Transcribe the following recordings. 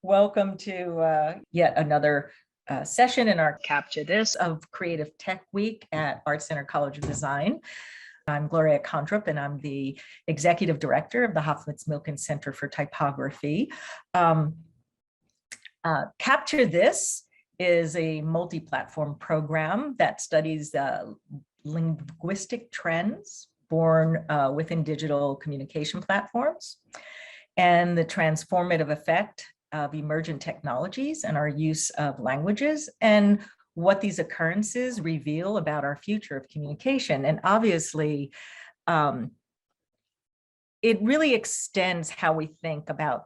Welcome to yet another session in our Capture This of Creative Tech Week at ArtCenter College of Design. I'm Gloria Kondrup, and I'm the Executive Director of the Hoffmitz Milken Center for Typography. Capture This is a multi-platform program that studies linguistic trends born within digital communication platforms and the transformative effect of emergent technologies and our use of languages and what these occurrences reveal about our future of communication. And obviously, it really extends how we think about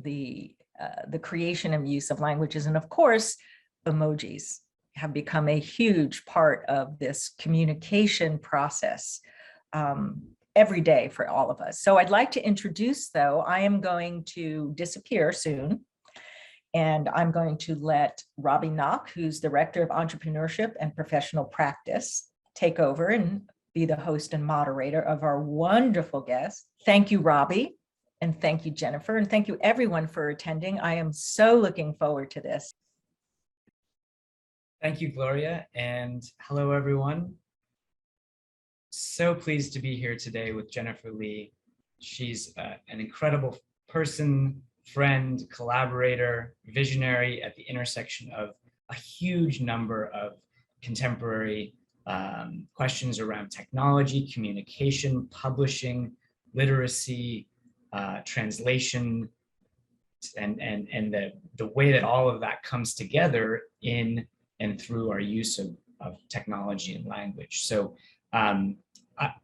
the creation and use of languages. And of course, emojis have become a huge part of this communication process every day for all of us. So I'd like to introduce, though, I am going to disappear soon, and I'm going to let Robbie Knock, who's Director of Entrepreneurship and Professional Practice, take over and be the host and moderator of our wonderful guest. Thank you, Robbie, and thank you, Jennifer, and thank you everyone for attending. I am so looking forward to this. Thank you, Gloria, and hello, everyone. So pleased to be here today with Jennifer Lee. She's an incredible person, friend, collaborator, visionary at the intersection of a huge number of contemporary questions around technology, communication, publishing, literacy, translation, and the way that all of that comes together in and through our use of technology and language. So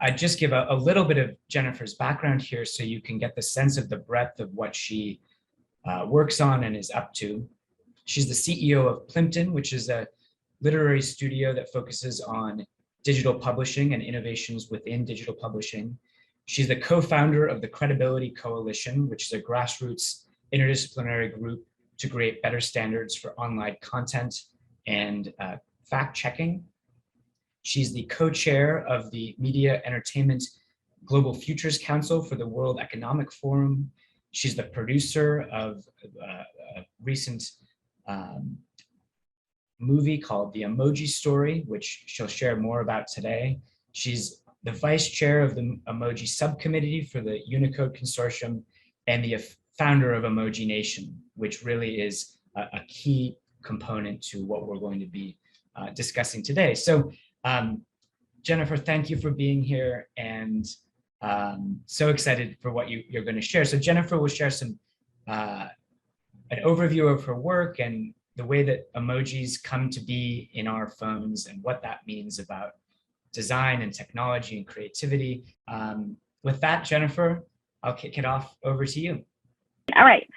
I just give a little bit of Jennifer's background here so you can get the sense of the breadth of what she works on and is up to. She's the CEO of Plimpton, which is a literary studio that focuses on digital publishing and innovations within digital publishing. She's the co-founder of the Credibility Coalition, which is a grassroots interdisciplinary group to create better standards for online content and fact-checking. She's the co-chair of the Media Entertainment Global Futures Council for the World Economic Forum. She's the producer of a recent movie called The Emoji Story, which she'll share more about today. She's the vice chair of the Emoji Subcommittee for the Unicode Consortium and the founder of Emojination, which really is a key component to what we're going to be discussing today. So Jennifer, thank you for being here, and so excited for what you're going to share. So Jennifer will share some an overview of her work and the way that emojis come to be in our phones and what that means about design and technology and creativity. With that, Jennifer, I'll kick it off over to you. All right.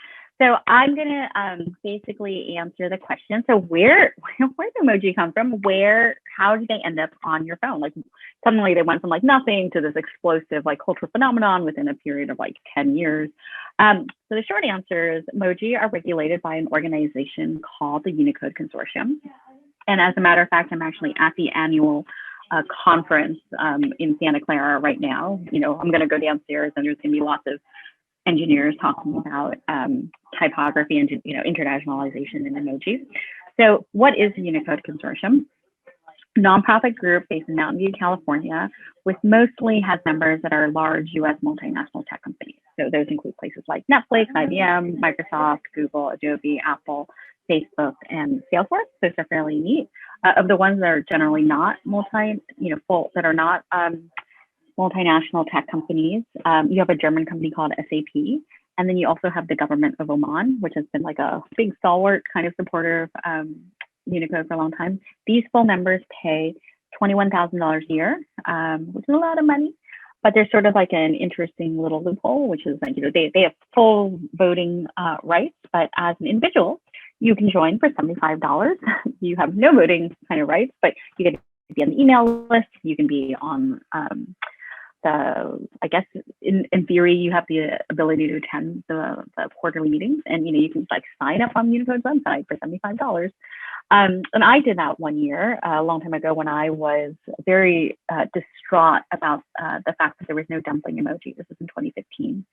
So I'm gonna basically answer the question. So where did emoji come from? How did they end up on your phone? Like suddenly they went from like nothing to this explosive like cultural phenomenon within a period of like 10 years. So the short answer is emoji are regulated by an organization called the Unicode Consortium. And as a matter of fact, I'm actually at the annual conference in Santa Clara right now. You know, I'm gonna go downstairs and there's gonna be lots of engineers talking about typography and internationalization in emojis. So what is the Unicode Consortium? Nonprofit group based in Mountain View, California, with mostly has members that are large US multinational tech companies. So those include places like Netflix, IBM, Microsoft, Google, Adobe, Apple, Facebook, and Salesforce. Those are fairly neat. Of the ones that are generally not multinational tech companies. You have a German company called SAP, and then you also have the government of Oman, which has been like a big stalwart kind of supporter of Unicode for a long time. These full members pay $21,000 a year, which is a lot of money, but there's sort of like an interesting little loophole, which is like, they have full voting rights, but as an individual, you can join for $75. You have no voting kind of rights, but you get to be on the email list. You can be on I guess in theory, you have the ability to attend the quarterly meetings, and you can like sign up on Unicode's website for $75. And I did that one year a long time ago when I was very distraught about the fact that there was no dumpling emoji. This was in 2015.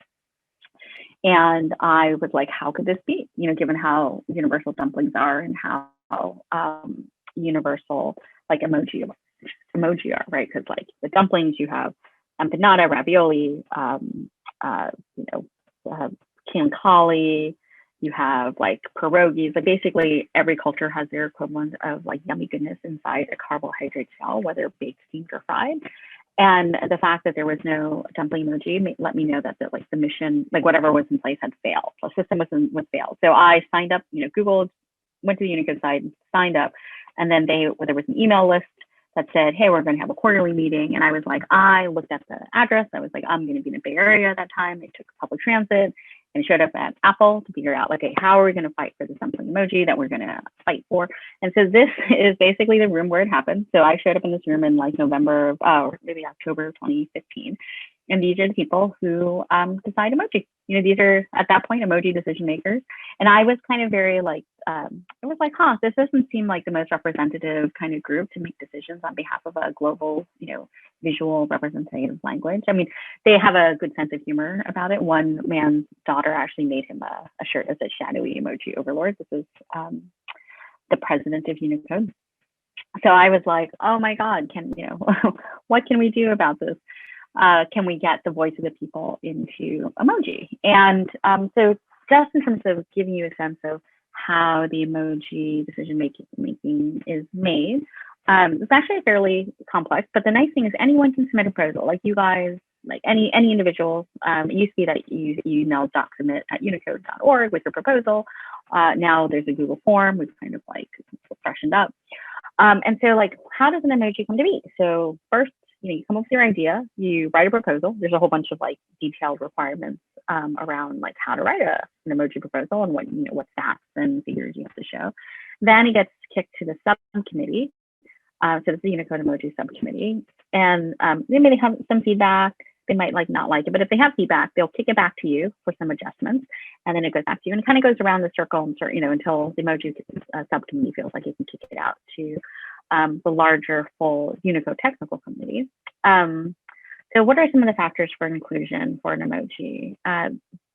And I was like, how could this be? You know, given how universal dumplings are and how universal like emoji are, right? Because like the dumplings, you have empanada, ravioli, you know, khiankali, you have like pierogies. Like basically every culture has their equivalent of like yummy goodness inside a carbohydrate shell, whether baked, steamed, or fried. And the fact that there was no dumpling emoji let me know that like the mission, like whatever was in place had failed. The system was failed. So I signed up, you know, Googled, went to the Unicode site, signed up, and then there was an email list that said, hey, we're going to have a quarterly meeting. And I was like, I looked at the address. I was like, I'm going to be in the Bay Area at that time. I took public transit and showed up at Apple to figure out, like, okay, how are we going to fight for the dumpling emoji that we're going to fight for? And so this is basically the room where it happened. So I showed up in this room in like November, or maybe October of 2015. And these are the people who decide emoji. You know, these are at that point emoji decision makers. And I was kind of very like, it was like, this doesn't seem like the most representative kind of group to make decisions on behalf of a global, you know, visual representative language. I mean, they have a good sense of humor about it. One man's daughter actually made him a shirt that said shadowy emoji overlord. This is the president of Unicode. So I was like, oh my God, what can we do about this? Can we get the voice of the people into emoji? And so just in terms of giving you a sense of how the emoji decision making is made, it's actually fairly complex, but the nice thing is anyone can submit a proposal. Like you guys, like any individual, it used to be that you email docsubmit@unicode.org with your proposal. Now there's a Google form. We've kind of like freshened up. And so like, how does an emoji come to be? So first, you know, you come up with your idea, you write a proposal. There's a whole bunch of like detailed requirements around like how to write an emoji proposal and what stats and figures you have to show. Then it gets kicked to the subcommittee. So it's the Unicode Emoji Subcommittee. And they may have some feedback. They might like not like it, but if they have feedback, they'll kick it back to you for some adjustments, and then it goes back to you, and it kind of goes around the circle, and you know, until the emoji subcommittee feels like it can kick it out to the larger full Unicode technical committee. So what are some of the factors for inclusion for an emoji?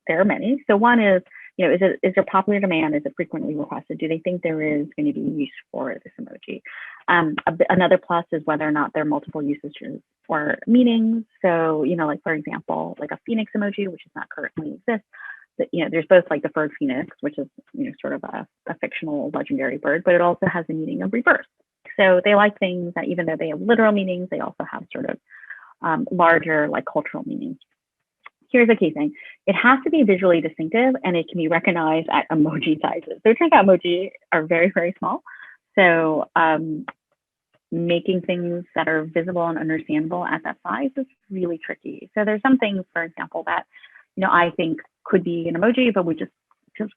There are many. So one is, you know, is there popular demand? Is it frequently requested? Do they think there is going to be use for this emoji? Another plus is whether or not there are multiple usages or meanings. So, you know, like for example, like a phoenix emoji, which does not currently exist. But, you know, there's both like the furred phoenix, which is, you know, sort of a fictional legendary bird, but it also has the meaning of rebirth. So they like things that even though they have literal meanings, they also have sort of larger like cultural meanings. Here's a key thing. It has to be visually distinctive and it can be recognized at emoji sizes. So it turns out emoji are very, very small. So making things that are visible and understandable at that size is really tricky. So there's some things, for example, that, you know, I think could be an emoji, but we just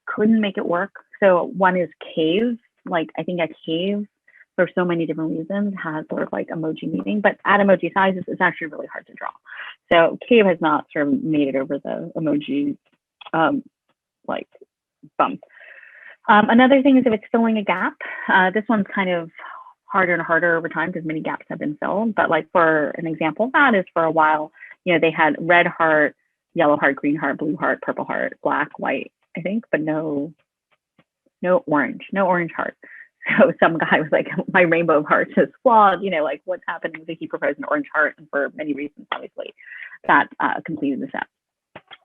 couldn't make it work. So one is cave. Like I think a cave, for so many different reasons, has sort of like emoji meaning, but at emoji sizes, it's actually really hard to draw. So cave has not sort of made it over the emoji like bump. Another thing is if it's filling a gap. This one's kind of harder and harder over time because many gaps have been filled. But like for an example of that is for a while, you know, they had red heart, yellow heart, green heart, blue heart, purple heart, black, white, I think, but no orange heart. So some guy was like, my rainbow of hearts is flawed, you know, like what's happening if he proposed an orange heart, and for many reasons, obviously, that completed the set.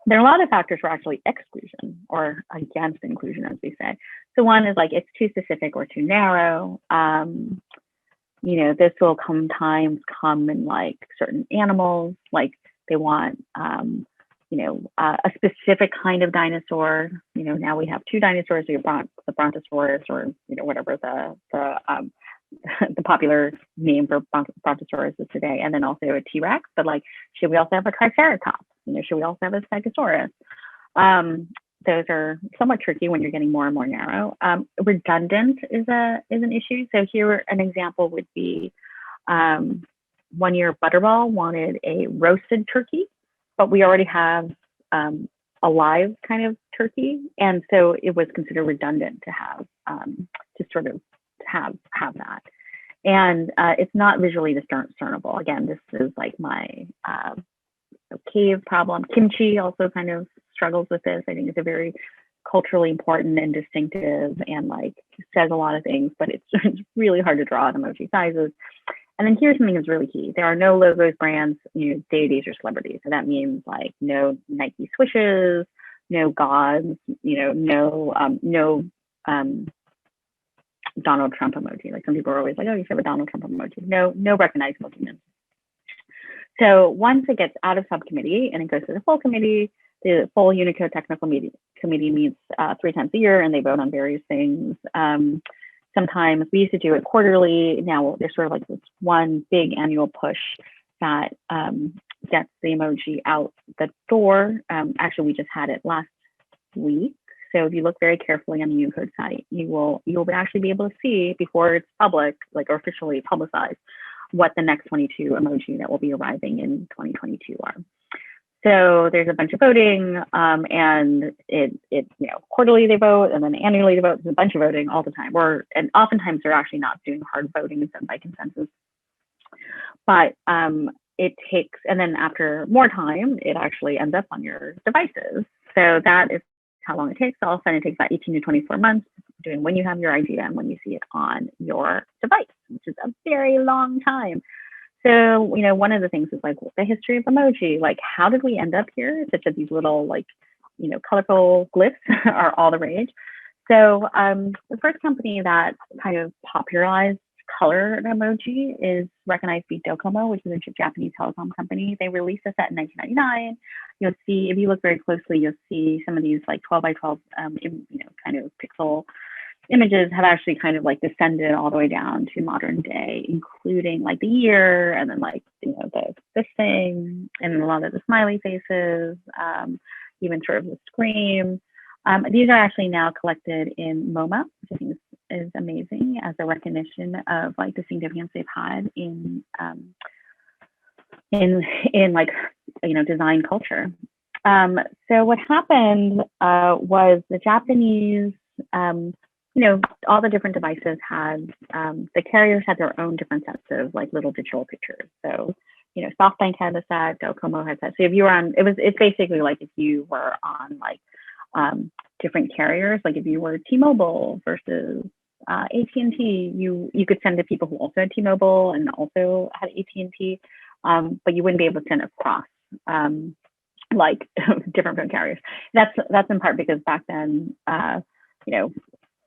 There are a lot of factors for actually exclusion or against inclusion, as we say. So one is like, it's too specific or too narrow. You know, this will sometimes come in like certain animals, like they want, you know, a specific kind of dinosaur. You know, now we have two dinosaurs, the Brontosaurus, or, you know, whatever the popular name for Brontosaurus is today, and then also a T-Rex. But like, should we also have a Triceratops? You know, should we also have a Stegosaurus? Those are somewhat tricky when you're getting more and more narrow. Redundant is an issue. So here, an example would be 1 year Butterball wanted a roasted turkey, but we already have a live kind of turkey, and so it was considered redundant to have have that. And it's not visually discernible. Again, this is like my cave problem. Kimchi also kind of struggles with this. I think it's a very culturally important and distinctive and like says a lot of things, but it's really hard to draw in emoji sizes. And then here's something that's really key. There are no logos, brands, deities or celebrities. So that means like no Nike swishes, no gods, no Donald Trump emoji. Like some people are always like, oh, you should have a Donald Trump emoji. No recognizable humans. So once it gets out of subcommittee and it goes to the full committee, the full Unicode Technical Committee meets 3 times a year and they vote on various things. Sometimes we used to do it quarterly. Now there's sort of like this one big annual push that gets the emoji out the door. Actually, we just had it last week. So if you look very carefully on the Unicode site, you'll actually be able to see before it's public, like or officially publicized, what the next 22 emoji that will be arriving in 2022 are. So there's a bunch of voting, and it quarterly they vote, and then annually they vote. There's a bunch of voting all the time. And oftentimes they're actually not doing hard voting, it's done by consensus. But it takes, and then after more time, it actually ends up on your devices. So that is how long it takes. All of a sudden, it takes about 18 to 24 months doing when you have your idea and when you see it on your device, which is a very long time. So, one of the things is like the history of emoji, like how did we end up here? Such that these little like, colorful glyphs are all the rage. So the first company that kind of popularized color emoji is recognized to be Docomo, which is a Japanese telecom company. They released a set in 1999. You'll see, if you look very closely, you'll see some of these like 12 by 12, kind of pixel images have actually kind of like descended all the way down to modern day, including like the year and then like, this thing and a lot of the smiley faces, even sort of the scream. These are actually now collected in MoMA, which I think is amazing as a recognition of like the significance they've had in like, design culture. So what happened was the Japanese, all the different devices had, the carriers had their own different sets of like little digital pictures. So, SoftBank had a set, Docomo had a set. So if you were on, it's basically like if you were on like different carriers, like if you were T-Mobile versus AT&T, you could send to people who also had T-Mobile and also had AT&T, but you wouldn't be able to send across like different phone carriers. That's in part because back then,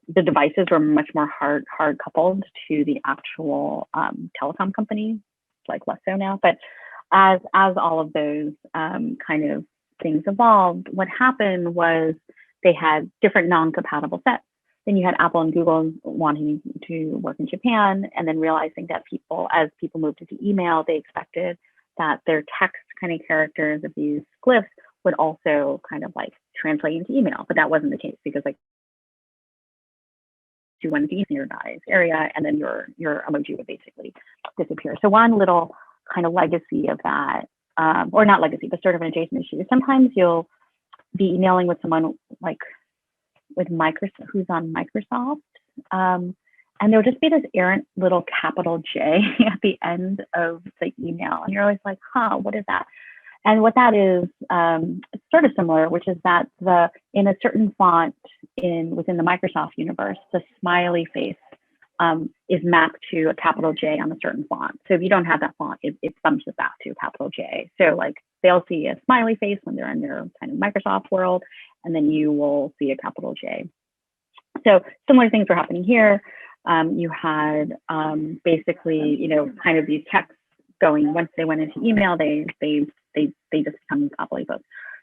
the devices were much more hard coupled to the actual telecom company, like less so now. But as all of those kind of things evolved, what happened was they had different non-compatible sets. Then you had Apple and Google wanting to work in Japan, and then realizing that as people moved into email, they expected that their text kind of characters of these glyphs would also kind of like translate into email. But that wasn't the case because like you wanted to use in your guy's area, and then your emoji would basically disappear. So one little kind of legacy of that, or not legacy, but sort of an adjacent issue. Sometimes you'll be emailing with someone like with Microsoft, who's on Microsoft, and there'll just be this errant little capital J at the end of the email, and you're always like, huh, what is that? And what that is, it's sort of similar, which is that in a certain font within the Microsoft universe, the smiley face is mapped to a capital J on a certain font. So if you don't have that font, it bumps it back to a capital J. So like they'll see a smiley face when they're in their kind of Microsoft world, and then you will see a capital J. So similar things were happening here. You had basically, kind of these texts going, once they went into email, they just become copy both.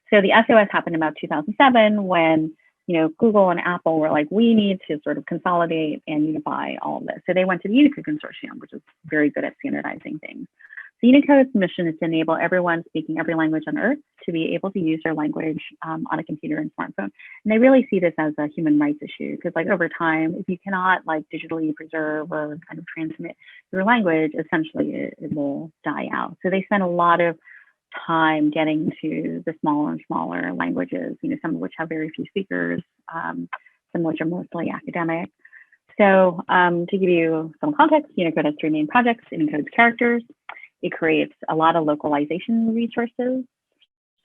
So the SOS happened about 2007 when, Google and Apple were like, we need to sort of consolidate and unify all of this. So they went to the Unicode Consortium, which is very good at standardizing things. The Unicode's mission is to enable everyone speaking every language on Earth to be able to use their language on a computer and smartphone. And they really see this as a human rights issue because like over time, if you cannot like digitally preserve or kind of transmit your language, essentially it will die out. So they spend a lot of time getting to the smaller and smaller languages, some of which have very few speakers, some of which are mostly academic. So to give you some context, Unicode has 3 main projects. Unicode's characters. It creates a lot of localization resources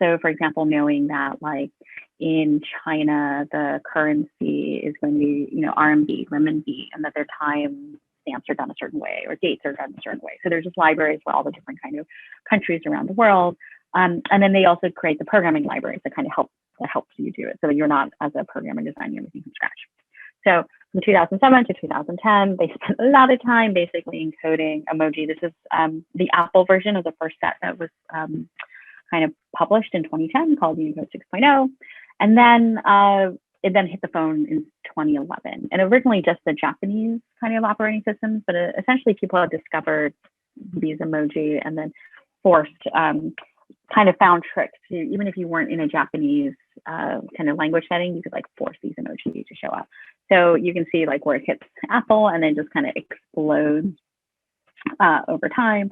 So for example, knowing that like in China, the currency is going to be, RMB, renminbi, and that their time stamps are done a certain way or dates are done a certain way. So there's just libraries for all the different kind of countries around the world. And then they also create the programming libraries that kind of helps you do it. So you're not, as a programmer, designing everything from scratch. So from 2007 to 2010, they spent a lot of time basically encoding emoji. This is the Apple version of the first set that was kind of published in 2010 called Unicode 6.0. And then it then hit the phone in 2011. And originally just the Japanese kind of operating systems, but essentially people have discovered these emoji and then forced, kind of found tricks to, even if you weren't in a Japanese kind of language setting, you could like force these emoji to show up. So you can see like where it hits Apple and then just kind of explodes over time.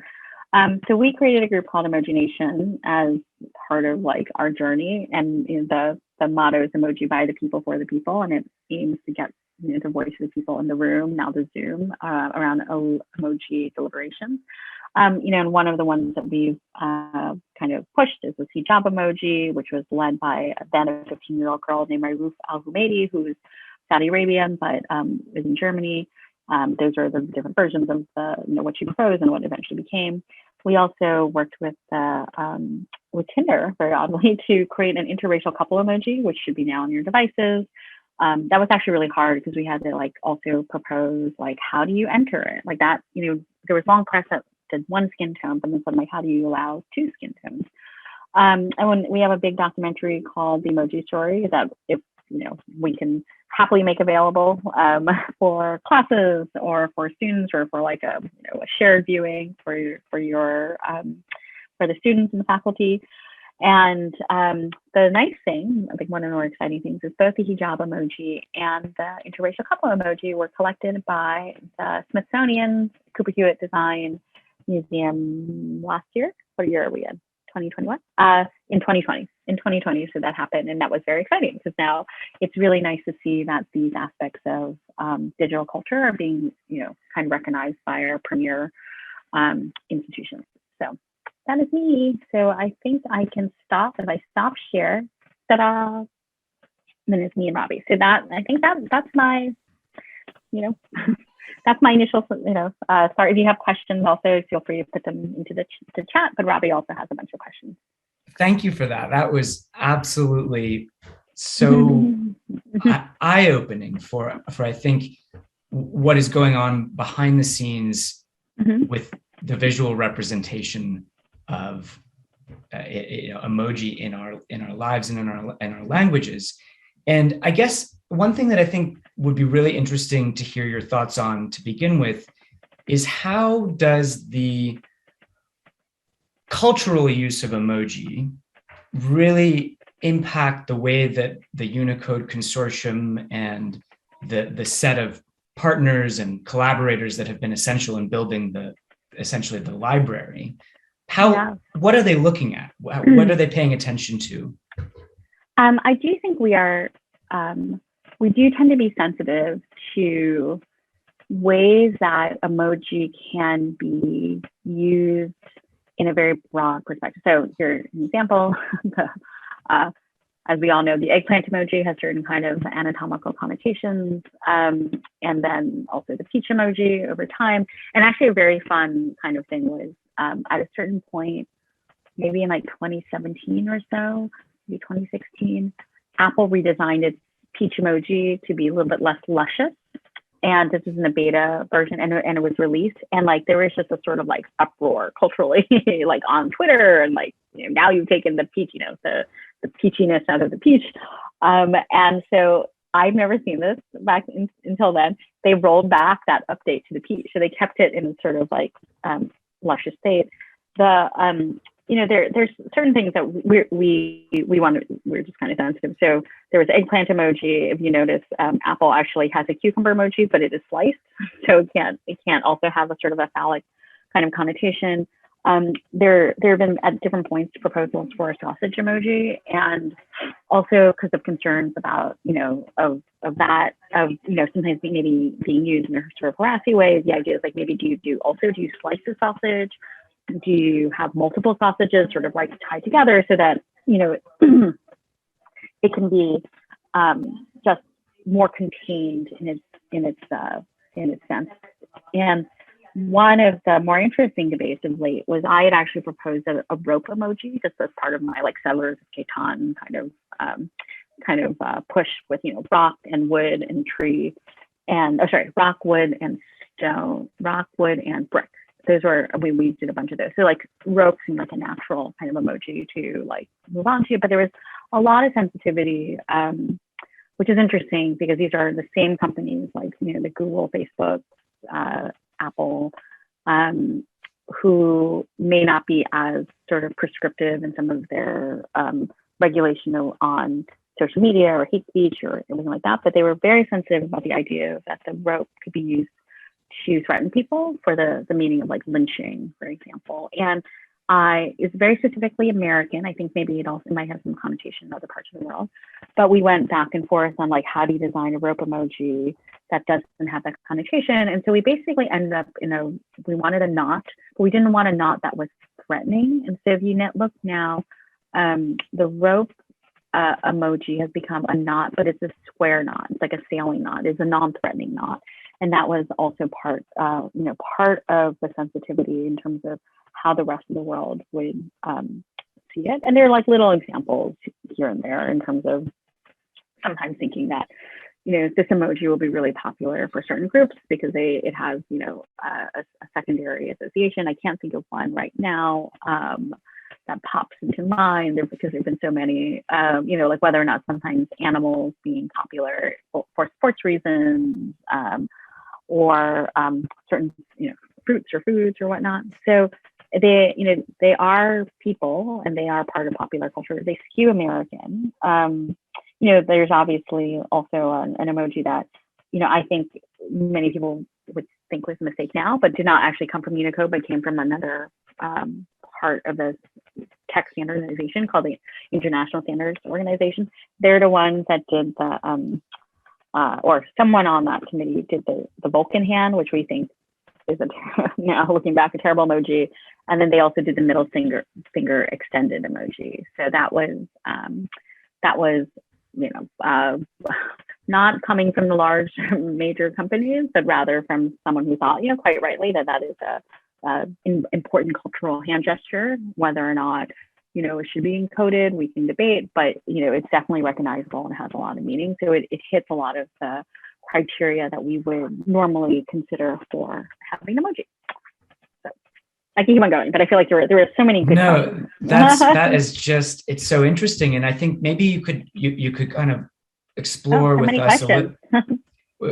So we created a group called Emojination as part of like our journey, and the motto is emoji by the people for the people, and it aims to get the voice of the people in the room, now the Zoom, around emoji deliberations. And one of the ones that we've kind of pushed is the hijab emoji, which was led by a 15-year-old girl named Maruf Al-Humaidi, who is Saudi Arabian, but is in Germany. Those are the different versions of what she proposed and what eventually became. We also worked with Tinder, very oddly, to create an interracial couple emoji, which should be now on your devices. That was actually really hard because we had to like also propose like, how do you enter it? Like that, there was long press that did one skin tone, but then said like, how do you allow two skin tones? And when we have a big documentary called The Emoji Story that if we can happily make available for classes or for students or for like a shared viewing for the students and the faculty. And the nice thing, I think one of the more exciting things, is both the hijab emoji and the interracial couple emoji were collected by the Smithsonian's Cooper Hewitt Design Museum last year. What year are we in? 2021? In 2020. So that happened, and that was very exciting because now it's really nice to see that these aspects of digital culture are being, kind of recognized by our premier institutions. So that is me. So I think I can stop. If I stop share, ta-da, then it's me and Robbie. So I think that's my, that's my initial, sorry, if you have questions also, feel free to put them into the chat, but Robbie also has a bunch of questions. Thank you for that. That was absolutely so eye-opening for I think what is going on behind the scenes with the visual representation of emoji in our lives and in our languages. And I guess one thing that I think would be really interesting to hear your thoughts on to begin with is how does the cultural use of emoji really impact the way that the Unicode Consortium and the set of partners and collaborators that have been essential in building essentially the library? What are they looking at? What are they paying attention to? I do think we do tend to be sensitive to ways that emoji can be used in a very broad perspective. So here's an example. As we all know, the eggplant emoji has certain kind of anatomical connotations, and then also the peach emoji over time. And actually a very fun kind of thing was at a certain point, maybe in like 2017 or so, maybe 2016, Apple redesigned its peach emoji to be a little bit less luscious. And this is in the beta version, and it was released. And like there was just a sort of like uproar culturally, like on Twitter, and like now you've taken the peach, the peachiness out of the peach. And so I've never seen this back until then. They rolled back that update to the peach, so they kept it in a sort of like luscious state. There's certain things that we're just kind of sensitive. So there was eggplant emoji. If you notice, Apple actually has a cucumber emoji, but it is sliced, so it can't also have a sort of a phallic kind of connotation. There have been at different points proposals for a sausage emoji, and also because of concerns about sometimes maybe being used in a sort of harassy way. The idea is like maybe do you slice the sausage? Do you have multiple sausages sort of like tied together so that you know, it can be just more contained in its sense. And one of the more interesting debates of late was I had actually proposed a rope emoji just as part of my like Settlers of Catan kind of push with, you know, rock and wood and tree and rock, wood and stone, rock, wood and brick. Those were, we did a bunch of those. So like rope seemed like a natural kind of emoji to like move on to, but there was a lot of sensitivity, which is interesting because these are the same companies like, you know, the Google, Facebook, Apple, who may not be as sort of prescriptive in some of their regulation on social media or hate speech or anything like that, but they were very sensitive about the idea that the rope could be used to threaten people for the meaning of like lynching, for example. And it's very specifically American. I think maybe it also might have some connotation in other parts of the world, but we went back and forth on like, how do you design a rope emoji that doesn't have that connotation? And so we basically ended up, we wanted a knot, but we didn't want a knot that was threatening. And so if you look now, the rope emoji has become a knot, but it's a square knot. It's like a sailing knot. It's a non-threatening knot. And that was also part of the sensitivity in terms of how the rest of the world would see it. And there are like little examples here and there in terms of sometimes thinking that, this emoji will be really popular for certain groups because it has, a secondary association. I can't think of one right now that pops into mind because there've been so many, like whether or not sometimes animals being popular for sports reasons, or certain, fruits or foods or whatnot. So they are people and they are part of popular culture. They skew American. There's obviously also an emoji that, I think many people would think was a mistake now, but did not actually come from Unicode, but came from another part of the tech standardization called the International Standards Organization. They're the ones that did the, or someone on that committee did the Vulcan hand, which we think is now looking back, a terrible emoji. And then they also did the middle finger extended emoji. So that was not coming from the large major companies, but rather from someone who thought, quite rightly, that is a important cultural hand gesture. Whether or not, it should be encoded, we can debate, but, it's definitely recognizable and has a lot of meaning. So it hits a lot of the criteria that we would normally consider for having an emoji. So I can keep on going, but I feel like there are so many good questions. that is just, it's so interesting. And I think maybe you could kind of explore with us a little.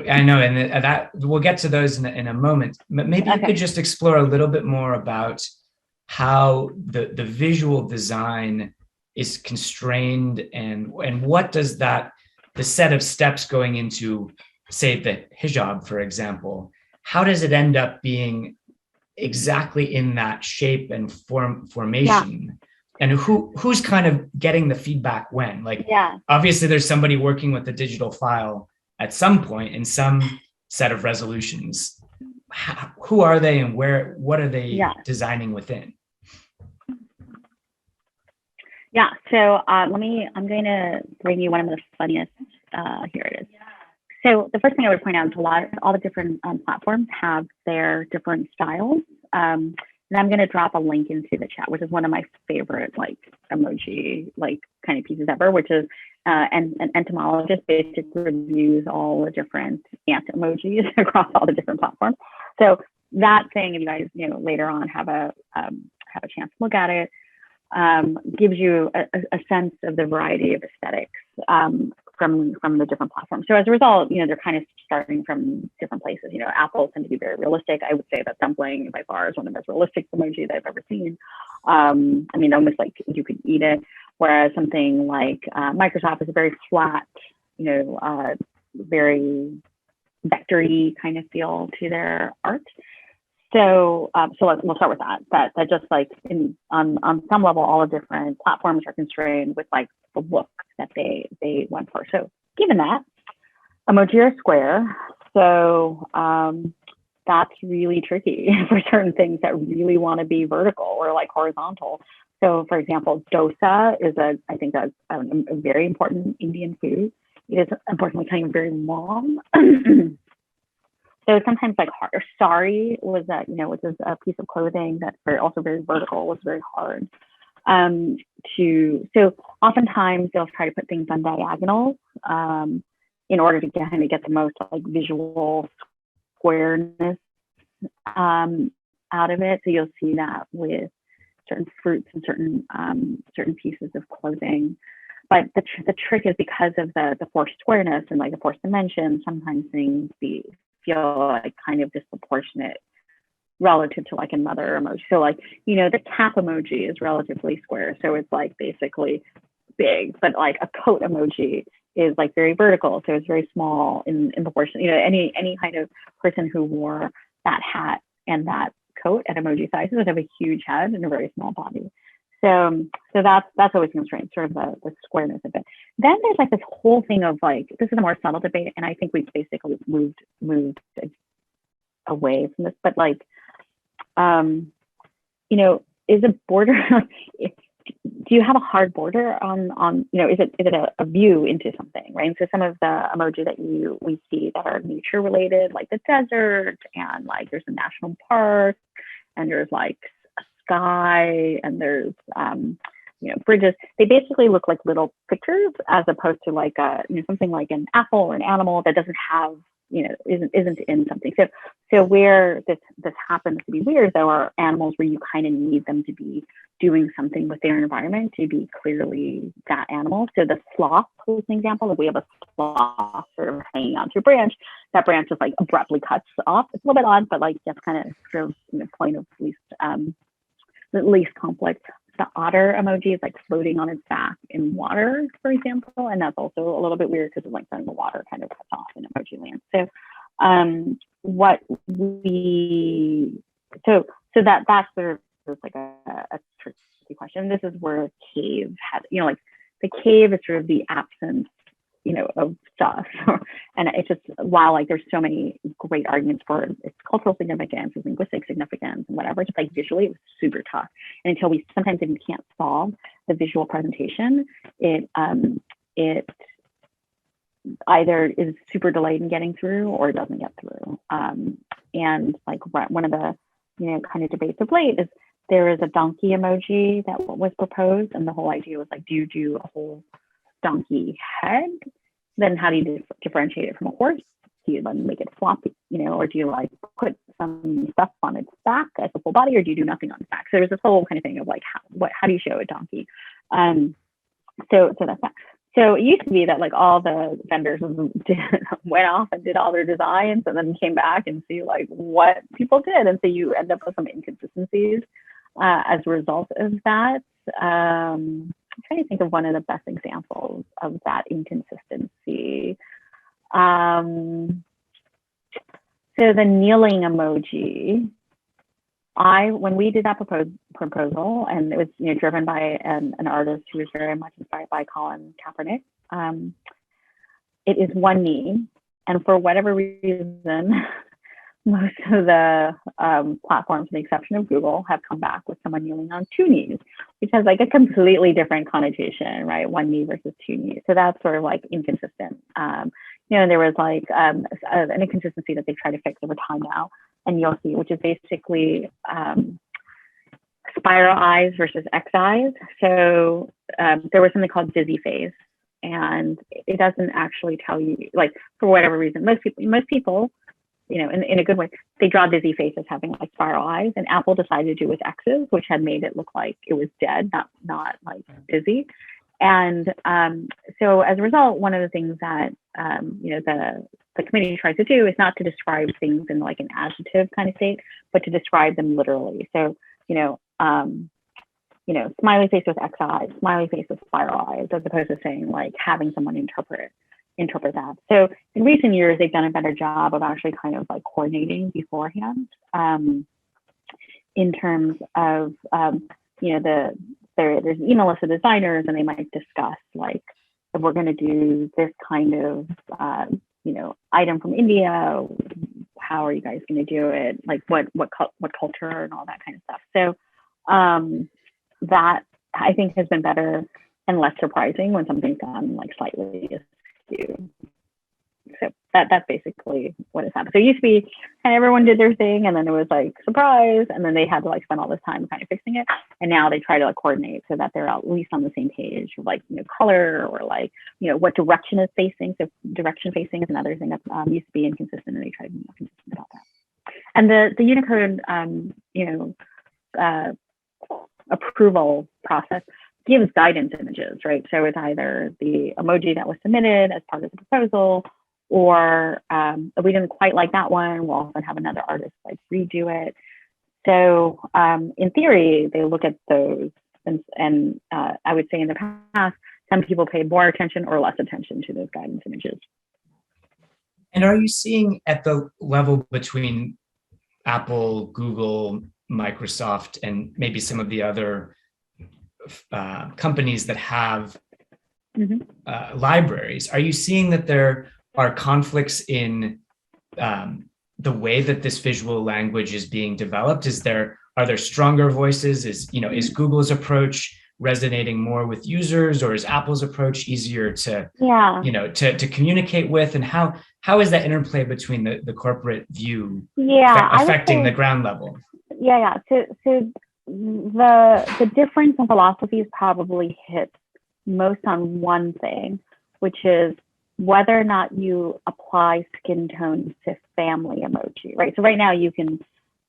I know, and that we'll get to those in a moment, but maybe you could just explore a little bit more about how the visual design is constrained and what does the set of steps going into, say, the hijab, for example, how does it end up being exactly in that shape and formation? Yeah. And who's kind of getting the feedback when? Obviously there's somebody working with the digital file at some point in some set of resolutions. Who are they and what are they designing within? Yeah, so I'm going to bring you one of the funniest, here it is. So the first thing I would point out is all the different platforms have their different styles. And I'm going to drop a link into the chat, which is one of my favorite emoji kind of pieces ever, which is an entomologist basically reviews all the different ant emojis across all the different platforms. So that thing, if you guys later on have a chance to look at it, gives you a sense of the variety of aesthetics from the different platforms. So as a result, they're kind of starting from different places. Apple tend to be very realistic. I would say that dumpling by far is one of the most realistic emoji that I've ever seen. Almost like you could eat it. Whereas something like Microsoft is a very flat, very vector-y kind of feel to their art. So we'll start with that. That just on some level, all the different platforms are constrained with the look that they went for. So given that, emoji are square. So that's really tricky for certain things that really want to be vertical or like horizontal. So for example, dosa is I think that's a very important Indian food. It is unfortunately kind of very long. So sometimes like hard, sari was that, which is a piece of clothing that's also very vertical, was very hard. So oftentimes they'll try to put things on diagonals in order to kind of get the most like visual squareness out of it. So you'll see that with certain fruits and certain pieces of clothing. But the trick is because of the forced squareness and like the forced dimension, sometimes things feel like kind of disproportionate relative to like another emoji. So like, the cap emoji is relatively square. So it's like basically big, but like a coat emoji is like very vertical. So it's very small in proportion. Any kind of person who wore that hat and that coat at emoji sizes would have a huge head and a very small body. So that's always a constraint, sort of the squareness of it. Then there's like this whole thing of like, this is a more subtle debate, and I think we've basically moved away from this, but like, is a border, do you have a hard border on is it a view into something, right? And so some of the emoji that we see that are nature related, like the desert, and like there's a national park, and there's like a sky, and there's bridges. They basically look like little pictures, as opposed to like something like an apple or an animal that doesn't have isn't in something. So where this happens to be weird though are animals where you kind of need them to be doing something with their environment to be clearly that animal. So the sloth is an example. If we have a sloth sort of hanging onto a branch, that branch just like abruptly cuts off. It's a little bit odd, but like that's kind of sort of point of least conflict. The otter emoji is like floating on its back in water, for example, and that's also a little bit weird because like then the water kind of cuts off in emoji land. So that's sort of like a tricky question. This is where cave has, like the cave is sort of the absence, of stuff. And it's just, while like there's so many great arguments for its cultural significance, its linguistic significance, and whatever, just like visually it was super tough. And until we sometimes if you can't solve the visual presentation, it either is super delayed in getting through or it doesn't get through. And like one of the kind of debates of late is there is a donkey emoji that was proposed, and the whole idea was like, do you do a whole donkey head? Then how do you differentiate it from a horse? Do you then make it floppy, or do you like put some stuff on its back as a full body, or do you do nothing on its back? So there's this whole kind of thing of like, how do you show a donkey? So that's that. So it used to be that like all the vendors went off and did all their designs and then came back and see like what people did. And so you end up with some inconsistencies as a result of that. I'm trying to think of one of the best examples of that inconsistency. So the kneeling emoji, when we did that proposal, and it was driven by an artist who was very much inspired by Colin Kaepernick, it is one knee, and for whatever reason, most of the platforms, with the exception of Google, have come back with someone kneeling on two knees, which has like a completely different connotation, right? One knee versus two knees. So that's sort of like inconsistent. There was like an inconsistency that they try to fix over time now, and you'll see, which is basically spiral eyes versus X eyes. So there was something called dizzy face, and it doesn't actually tell you, like, for whatever reason, most people, in a good way, they draw dizzy face as having like spiral eyes, and Apple decided to do with X's, which had made it look like it was dead, not like dizzy. And so as a result, one of the things that the committee tries to do is not to describe things in like an adjective kind of state, but to describe them literally. So smiley face with X eyes, smiley face with spiral eyes, as opposed to saying like having someone interpret that. So in recent years, they've done a better job of actually kind of like coordinating beforehand in terms of there's an email list of designers, and they might discuss like, if we're going to do this kind of item from India, how are you guys going to do it? Like what culture and all that kind of stuff. So that I think has been better and less surprising when something's gone like slightly askew. So that's basically what has happened. So it used to be kind of everyone did their thing, and then it was like surprise, and then they had to like spend all this time kind of fixing it. And now they try to like coordinate so that they're at least on the same page, like color or like what direction is facing. So direction facing is another thing that used to be inconsistent, and they try to be more consistent about that. And the Unicode approval process gives guidance images, right? So it's either the emoji that was submitted as part of the proposal, or we didn't quite like that one, we'll often have another artist like redo it. So in theory, they look at those, and I would say in the past, some people paid more attention or less attention to those guidance images. And are you seeing at the level between Apple, Google, Microsoft, and maybe some of the other companies that have libraries, are you seeing that there are conflicts in the way that this visual language is being developed? Are there stronger voices? Is Google's approach resonating more with users, or is Apple's approach easier to to communicate with? And how is that interplay between the corporate view affecting the ground level? So the difference in philosophies probably hits most on one thing, which is whether or not you apply skin tones to family emoji, right? So right now you can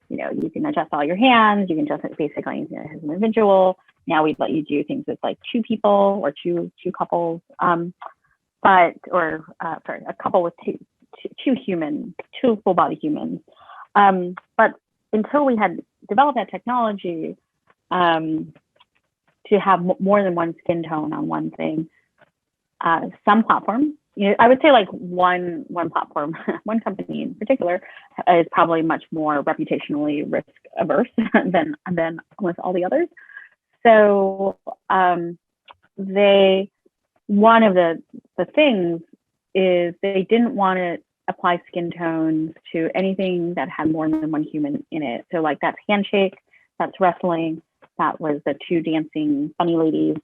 adjust all your hands, you can adjust it basically as an individual. Now we'd let you do things with like two people or two couples, a couple with two full body humans. But until we had developed that technology to have more than one skin tone on one thing, some platforms, I would say like one platform, one company in particular, is probably much more reputationally risk averse than almost all the others. So one of the things is they didn't want to apply skin tones to anything that had more than one human in it. So like that's handshake, that's wrestling, that was the two dancing funny ladies,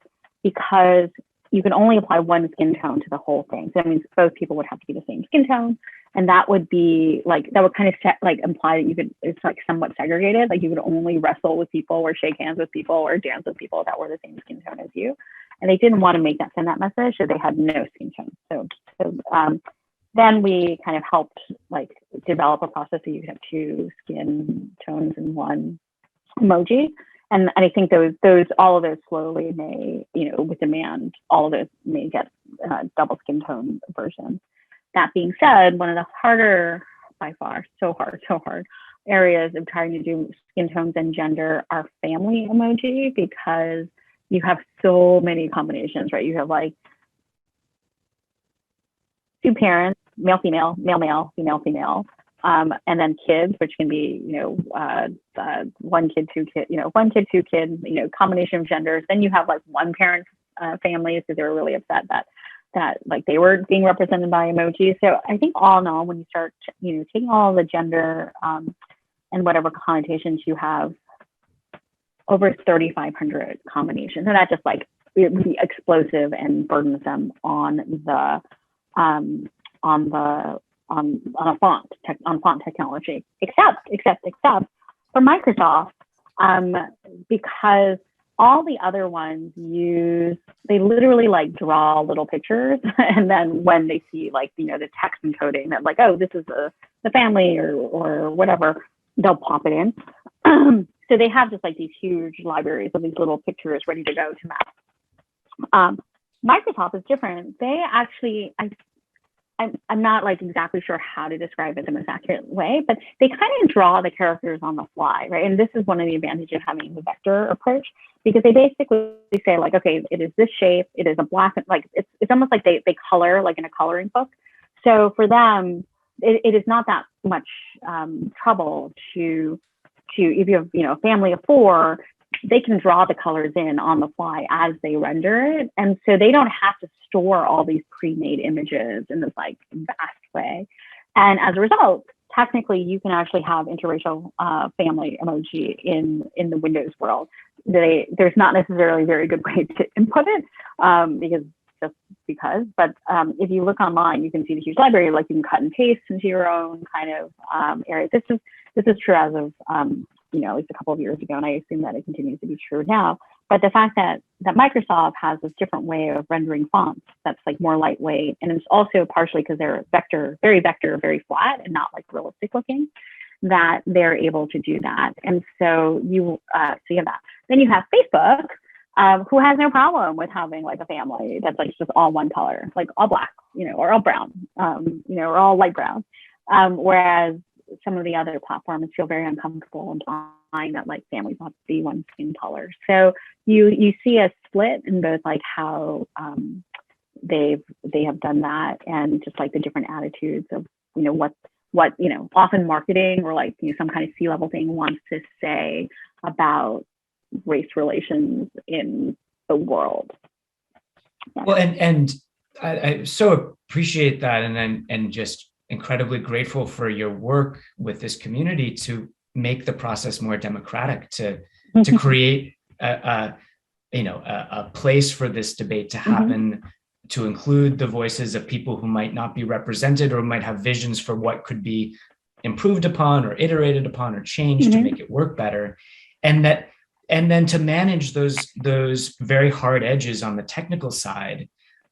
because you can only apply one skin tone to the whole thing. So that means both people would have to be the same skin tone. And that would be like, that would kind of imply that it's like somewhat segregated. Like you would only wrestle with people or shake hands with people or dance with people that were the same skin tone as you. And they didn't want to send that message, so they had no skin tone. So then we kind of helped like develop a process so you could have two skin tones in one emoji. And I think all of those slowly may, with demand, all of those may get double skin tone versions. That being said, one of the harder, by far, so hard areas of trying to do skin tones and gender are family emoji, because you have so many combinations, right? You have like two parents, male, female, male, male, female, female. And then kids, which can be, one kid, two kids, two kids, combination of genders. Then you have like one parent families, because they were really upset that like they were being represented by emojis. So I think all in all, when you start, taking all the gender and whatever connotations you have, over 3,500 combinations, and that just like it would be explosive and burdensome on font technology, except for Microsoft, because all the other ones they literally like draw little pictures, and then when they see like the text encoding that like, oh, this is the family or whatever, they'll pop it in. So they have just like these huge libraries of these little pictures ready to go to map. Microsoft is different. They actually, I'm not like exactly sure how to describe it the most accurate way, but they kind of draw the characters on the fly, right? And this is one of the advantages of having the vector approach, because they basically say like, okay, it is this shape, it is a black, like it's almost like they color like in a coloring book. So for them, it is not that much trouble to if you have a family of four, they can draw the colors in on the fly as they render it. And so they don't have to store all these pre-made images in this like vast way. And as a result, technically you can actually have interracial family emoji in the Windows world. There's not necessarily a very good way to input it but if you look online, you can see the huge library, like you can cut and paste into your own kind of area. This is true as of at least a couple of years ago, and I assume that it continues to be true now. But the fact that Microsoft has this different way of rendering fonts that's like more lightweight, and it's also partially because they're very flat and not like realistic looking, that they're able to do that. And so you have that. Then you have Facebook, who has no problem with having like a family that's like just all one color, like all black, or all brown, or all light brown. Whereas some of the other platforms feel very uncomfortable implying that like families have to be one skin color. So you see a split in both like how they have done that, and just like the different attitudes of what often marketing or like some kind of C-level thing wants to say about race relations in the world. Yeah. Well, and I so appreciate that, and just incredibly grateful for your work with this community to make the process more democratic, to create a place for this debate to happen, to include the voices of people who might not be represented or might have visions for what could be improved upon or iterated upon or changed to make it work better. And then to manage those very hard edges on the technical side.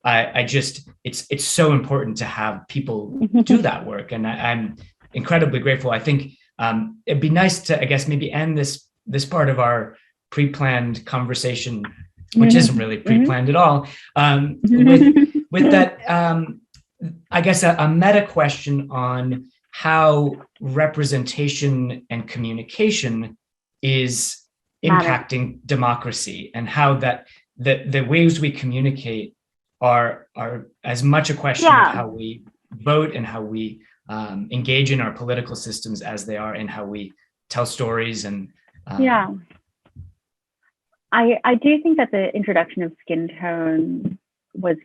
It's so important to have people do that work, and I'm incredibly grateful. I think it'd be nice to, I guess, maybe end this part of our pre-planned conversation, which isn't really pre-planned at all, with that, I guess, a meta question on how representation and communication is impacting democracy, and how that the ways we communicate are as much a question of how we vote and how we engage in our political systems as they are in how we tell stories. And I do think that the introduction of skin tone was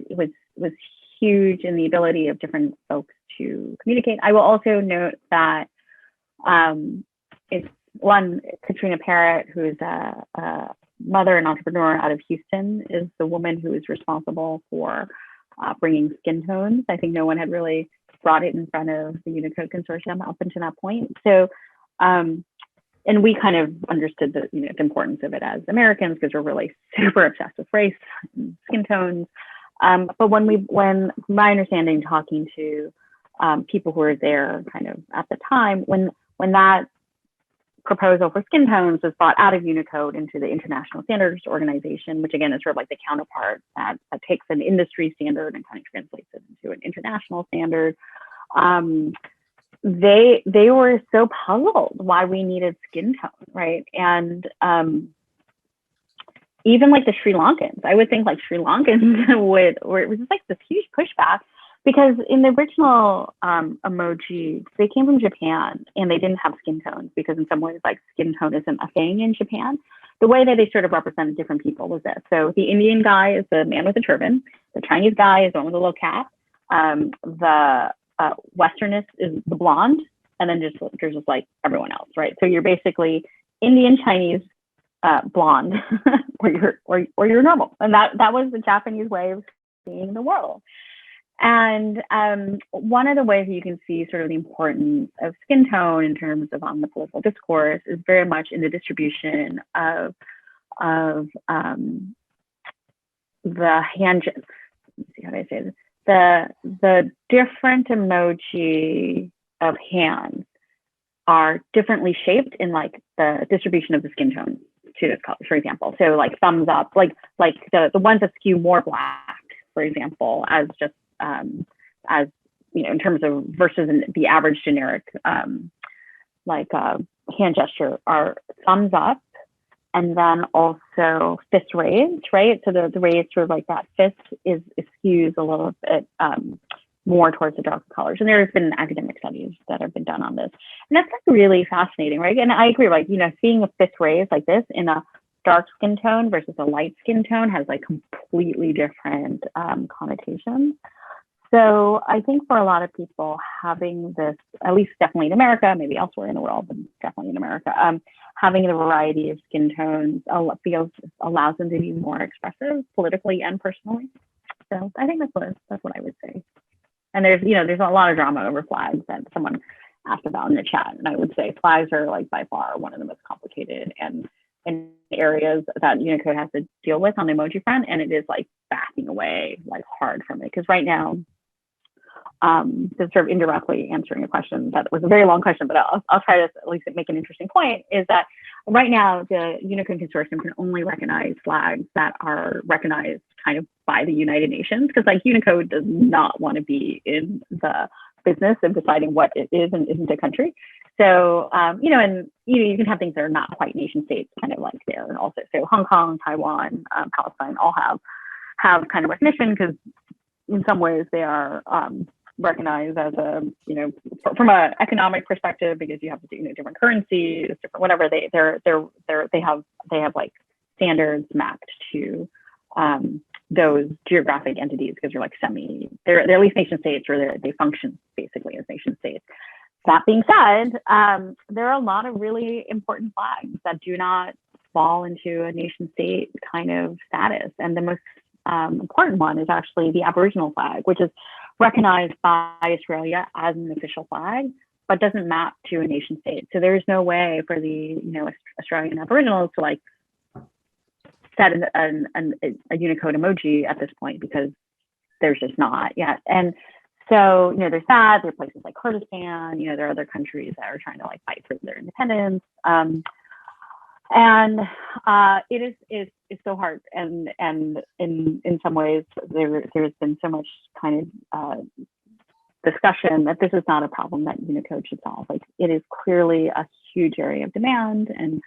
huge in the ability of different folks to communicate. I will also note that it's Katrina Parrott, who's a mother and entrepreneur out of Houston, is the woman who is responsible for bringing skin tones. I think no one had really brought it in front of the Unicode Consortium up until that point. So, and we kind of understood the the importance of it as Americans, because we're really super obsessed with race and skin tones. But when my understanding, talking to people who were there kind of at the time, when that proposal for skin tones was brought out of Unicode into the International Standards Organization, which again is sort of like the counterpart that takes an industry standard and kind of translates it into an international standard. They were so puzzled why we needed skin tone, right? And even like the Sri Lankans, I would think like Sri Lankans it was just like this huge pushback, because in the original emoji, they came from Japan and they didn't have skin tones, because in some ways like skin tone isn't a thing in Japan. The way that they sort of represented different people was this. So the Indian guy is the man with the turban. The Chinese guy is the one with the little cap. The Westernist is the blonde. And then there's just like everyone else, right? So you're basically Indian, Chinese, blonde, or you're normal. And that was the Japanese way of seeing the world. And one of the ways you can see sort of the importance of skin tone in terms of on the political discourse is very much in the distribution of the hand. Let's see how do I say this? The different emoji of hands are differently shaped in like the distribution of the skin tone to this color, for example. So like thumbs up, like the ones that skew more black, for example, as just as in terms of versus the average generic hand gesture are thumbs up, and then also fist raised, right? So the raised sort of like that fist is skews a little bit more towards the darker colors. And there's been academic studies that have been done on this, and that's like really fascinating, right? And I agree, like seeing a fist raised like this in a dark skin tone versus a light skin tone has like completely different connotations. So I think for a lot of people, having this, at least definitely in America, maybe elsewhere in the world, but definitely in America, having a variety of skin tones allows them to be more expressive politically and personally. So I think that's what I would say. And there's a lot of drama over flags that someone asked about in the chat, and I would say flags are like by far one of the most complicated and areas that Unicode has to deal with on the emoji front, and it is like backing away like hard from it, because right now, to sort of indirectly answering a question that was a very long question, but I'll try to at least make an interesting point, is that right now the Unicode Consortium can only recognize flags that are recognized kind of by the United Nations, because like Unicode does not want to be in the business of deciding what it is and isn't a country. So, you can have things that are not quite nation states kind of like there. And also, so Hong Kong, Taiwan, Palestine all have kind of recognition, because in some ways they are recognized as from an economic perspective, because you have different currencies, different whatever, they have like standards mapped to those geographic entities, because they're at least nation states, or they function basically as nation states. That being said, there are a lot of really important flags that do not fall into a nation state kind of status. And the most important one is actually the Aboriginal flag, which is recognized by Australia as an official flag, but doesn't map to a nation state. So there's no way for the Australian Aboriginals to like set a Unicode emoji at this point, because there's just not yet. And so, there's that. There are places like Kurdistan. There are other countries that are trying to like fight for their independence. And it is so hard. And in some ways, there's been so much kind of discussion that this is not a problem that Unicode should solve. Like, it is clearly a huge area of demand, and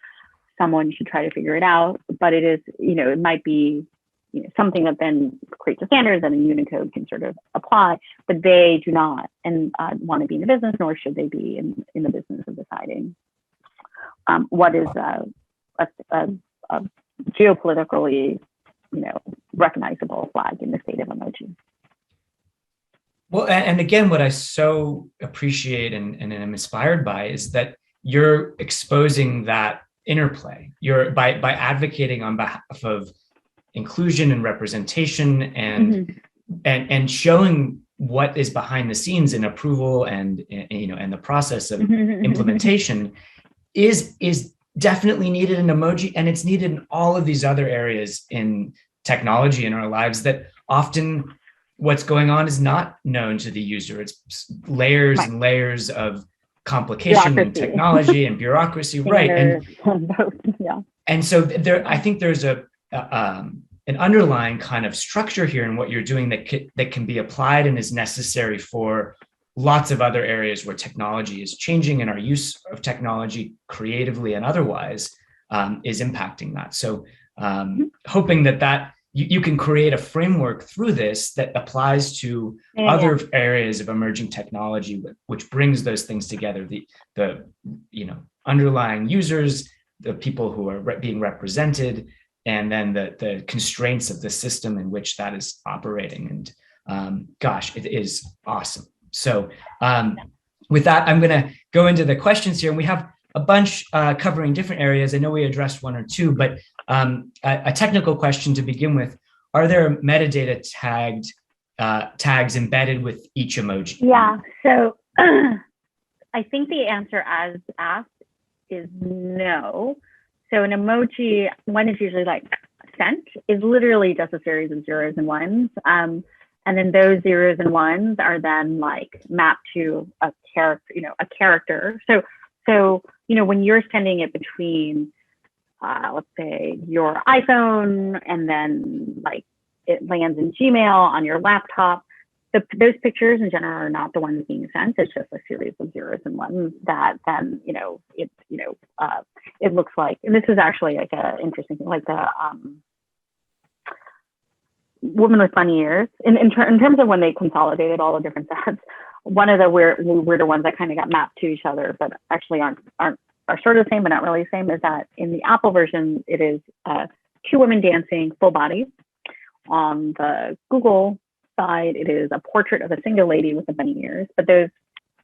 someone should try to figure it out. But it is, it might be something that then creates a standard that a Unicode can sort of apply, but they do not and want to be in the business, nor should they be in the business of deciding what is a geopolitically, recognizable flag in the state of emoji. Well, and again, what I so appreciate and am inspired by is that you're exposing that interplay. You're by advocating on behalf of inclusion and representation, and showing what is behind the scenes in approval and the process of implementation is definitely needed in emoji, and it's needed in all of these other areas in technology in our lives that often what's going on is not known to the user. It's layers and layers of complication and technology and bureaucracy, right? And so I think there's an underlying kind of structure here in what you're doing that can be applied and is necessary for lots of other areas where technology is changing, and our use of technology creatively and otherwise is impacting that. So hoping that you can create a framework through this that applies to other areas of emerging technology, which brings those things together, the underlying users, the people who are being represented, and then the constraints of the system in which that is operating. And gosh, it is awesome. So with that, I'm going to go into the questions here, and we have a bunch covering different areas. I know we addressed one or two, but a technical question to begin with: are there metadata tags embedded with each emoji? Yeah, so I think the answer as asked is no. So an emoji, when it's usually like sent, is literally just a series of zeros and ones. And then those zeros and ones are then like mapped to a character, So, when you're sending it between, let's say your iPhone, and then like it lands in Gmail on your laptop, those pictures in general are not the ones being sent. It's just a series of zeros and ones that then, it looks like, and this is actually like an interesting thing, like the Woman with Funny Ears, in terms of when they consolidated all the different sets, one of the weirder ones that kind of got mapped to each other, but actually are sort of the same, but not really the same, is that in the Apple version, it is two women dancing full body. On the Google side, it is a portrait of a single lady with the bunny ears, but those,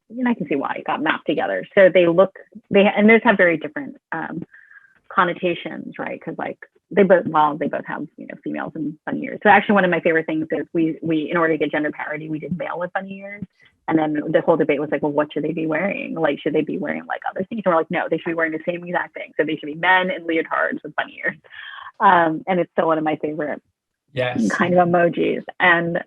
and I can see why it got mapped together. So and those have very different connotations, right? Because like they both have, females and bunny ears. So actually one of my favorite things is we in order to get gender parity, we did male with bunny ears. And then the whole debate was like, well, what should they be wearing? Like, should they be wearing like other things? And we're like, no, they should be wearing the same exact thing. So they should be men in leotards with bunny ears. And it's still one of my favorite kind of emojis. And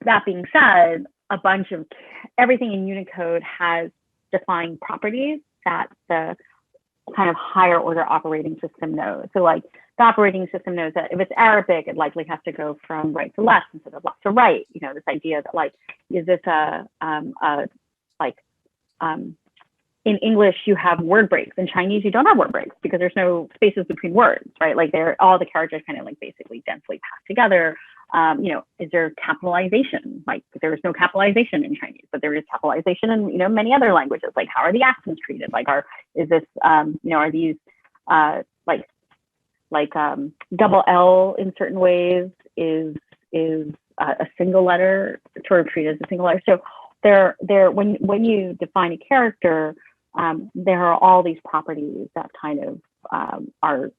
that being said, a bunch of everything in Unicode has defined properties that the kind of higher order operating system knows. So like the operating system knows that if it's Arabic, it likely has to go from right to left instead of left to right. This idea that like, is this in English, you have word breaks. In Chinese, you don't have word breaks because there's no spaces between words, right? Like all the characters kind of like basically densely packed together. Is there capitalization? Like there's no capitalization in Chinese, but there is capitalization in, many other languages. Like how are the accents treated? Like are these double L in certain ways is a single letter sort of treated as a single letter. So when you define a character, there are all these properties that kind of are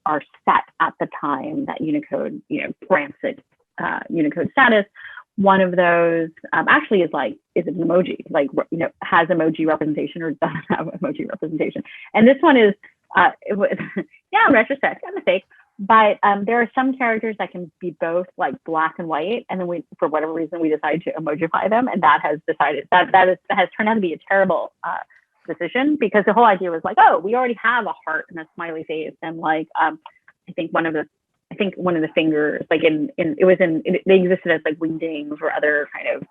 set at the time that Unicode grants it Unicode status. One of those actually is an emoji, has emoji representation or doesn't have emoji representation. And this one is in retrospect, a mistake. But there are some characters that can be both like black and white, and then for whatever reason, we decided to emojify them, and that has turned out to be a terrible decision, because the whole idea was like, oh, we already have a heart and a smiley face, and like I think one of the fingers, like they existed as like wingdings or other kind of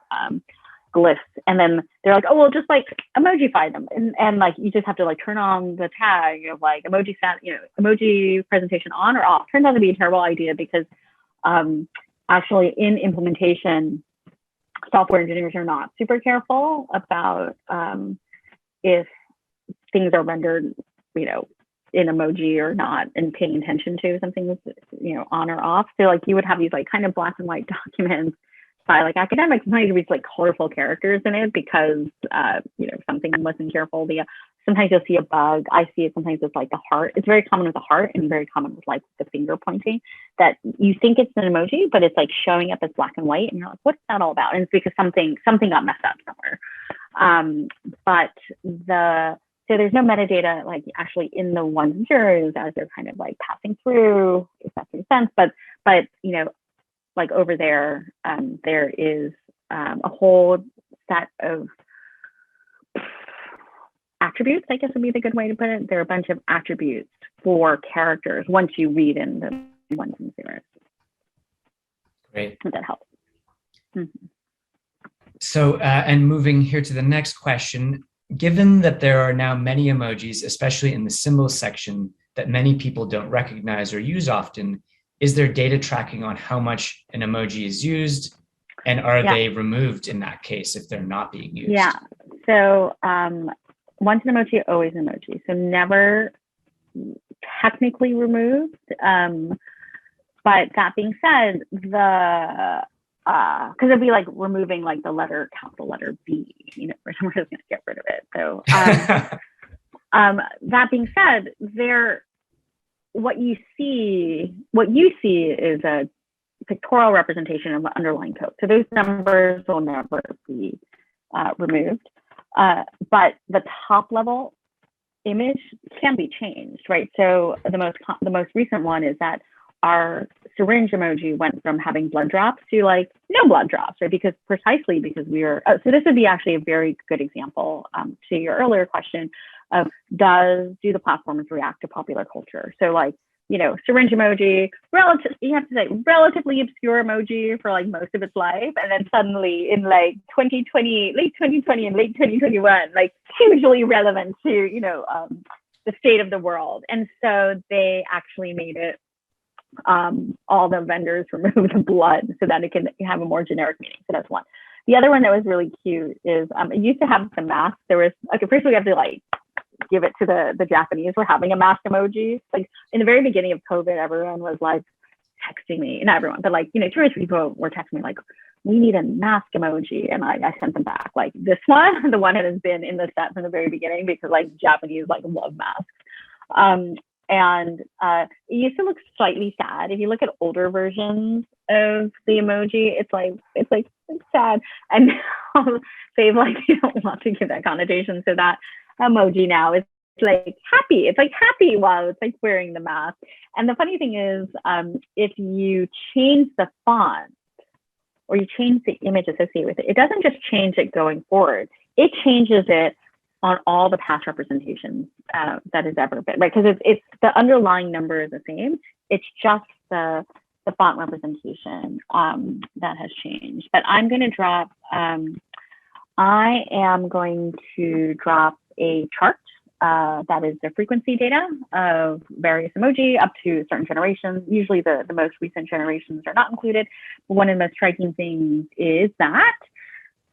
glyphs, and then they're like, oh, well, just like emojify them, and like you just have to like turn on the tag of like emoji presentation on or off. Turns out to be a terrible idea, because actually in implementation, software engineers are not super careful about if things are rendered in emoji or not, and paying attention to something is on or off. So like you would have these like kind of black and white documents by like academics, sometimes you read like colorful characters in it because something wasn't careful. Sometimes you'll see a bug. I see it sometimes with like a heart. It's very common with a heart, and very common with like the finger pointing, that you think it's an emoji, but it's like showing up as black and white, and you're like, what's that all about? And it's because something got messed up somewhere. So there's no metadata like actually in the ones and zeros as they're kind of like passing through, if that makes sense. But like over there, there is a whole set of attributes, I guess would be the good way to put it. There are a bunch of attributes for characters once you read in the ones and zeros. Great. If that helps. Mm-hmm. So, and moving here to the next question, given that there are now many emojis, especially in the symbols section, that many people don't recognize or use often, is there data tracking on how much an emoji is used, and are they removed in that case if they're not being used? Yeah, so once an emoji, always an emoji. So never technically removed. But that being said, because it'd be like removing like the capital letter B, we're just gonna get rid of it. So that being said, what you see is a pictorial representation of the underlying code. So those numbers will never be removed, but the top level image can be changed, right? So the most recent one is that our syringe emoji went from having blood drops to like no blood drops, right? Because we are, so this would be actually a very good example to your earlier question of do the platforms react to popular culture? So like, syringe emoji, you have to say relatively obscure emoji for like most of its life. And then suddenly in like late 2020 and late 2021, like hugely relevant to, the state of the world. And so they actually made it, all the vendors remove the blood so that it can have a more generic meaning. So that's one. The other one that was really cute is it used to have the mask. There was first we have to like give it to the Japanese for having a mask emoji. Like in the very beginning of COVID, everyone was like texting me, not everyone, but like, you know, 2 or 3 people were texting me like, we need a mask emoji. And I sent them back like this one, the one that has been in the set from the very beginning, because like Japanese like love masks. It used to look slightly sad. If you look at older versions of the emoji, it's sad. And now they've like, you don't want to give that connotation. So that emoji now is like happy. It's like happy while it's like wearing the mask. And the funny thing is, if you change the font or you change the image associated with it, it doesn't just change it going forward. It changes it on all the past representations that has ever been, right? Because it's the underlying number is the same. It's just the font representation that has changed. But I'm going to drop, I am going to drop a chart that is the frequency data of various emoji up to certain generations. Usually the most recent generations are not included. But one of the most striking things is that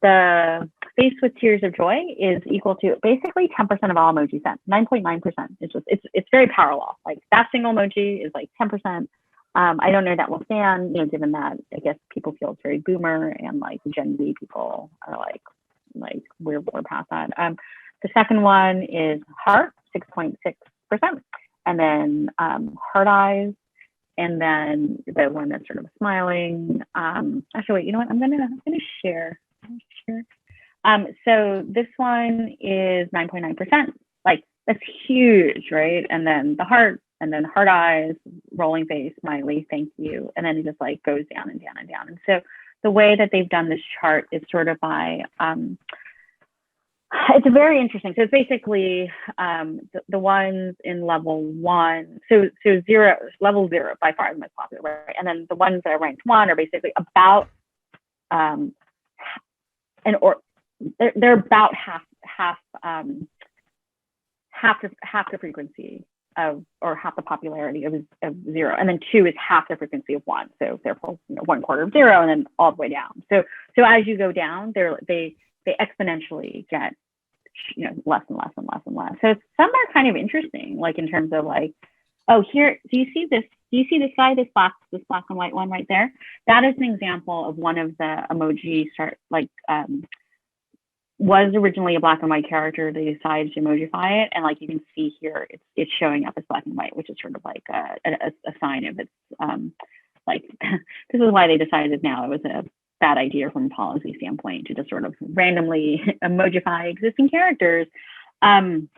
the face with tears of joy is equal to basically 10% of all emoji sent, 9.9%. It's very parallel. Like that single emoji is like 10%. I don't know that will stand, you know, given that I guess people feel it's very boomer and like Gen Z people are like we're past that. The second one is heart, 6.6%, and then heart eyes, and then the one that's sort of smiling. Actually, wait, you know what? I'm gonna share. So this one is 9.9%. Like that's huge, right? And then the heart, and then heart eyes, rolling face, smiley, thank you, and then it just like goes down and down and down. And so the way that they've done this chart is sort of by it's very interesting. So it's basically the ones in level 1. So level 0 by far the most popular, right? And then the ones that are ranked 1 are basically about they're about half the frequency of, or half the popularity of 0, and then 2 is half the frequency of 1. So therefore, you know, 1/4 of 0, and then all the way down. So as you go down, they exponentially get, you know, less and less and less and less. So some are kind of interesting, like in terms of like, oh, here, do you see this? Do you see this guy, this black and white one right there? That is an example of one of the emoji was originally a black and white character. They decided to emojify it, and like you can see here, it's showing up as black and white, which is sort of like a sign of its like this is why they decided now it was a bad idea from a policy standpoint to just sort of randomly emojify existing characters. And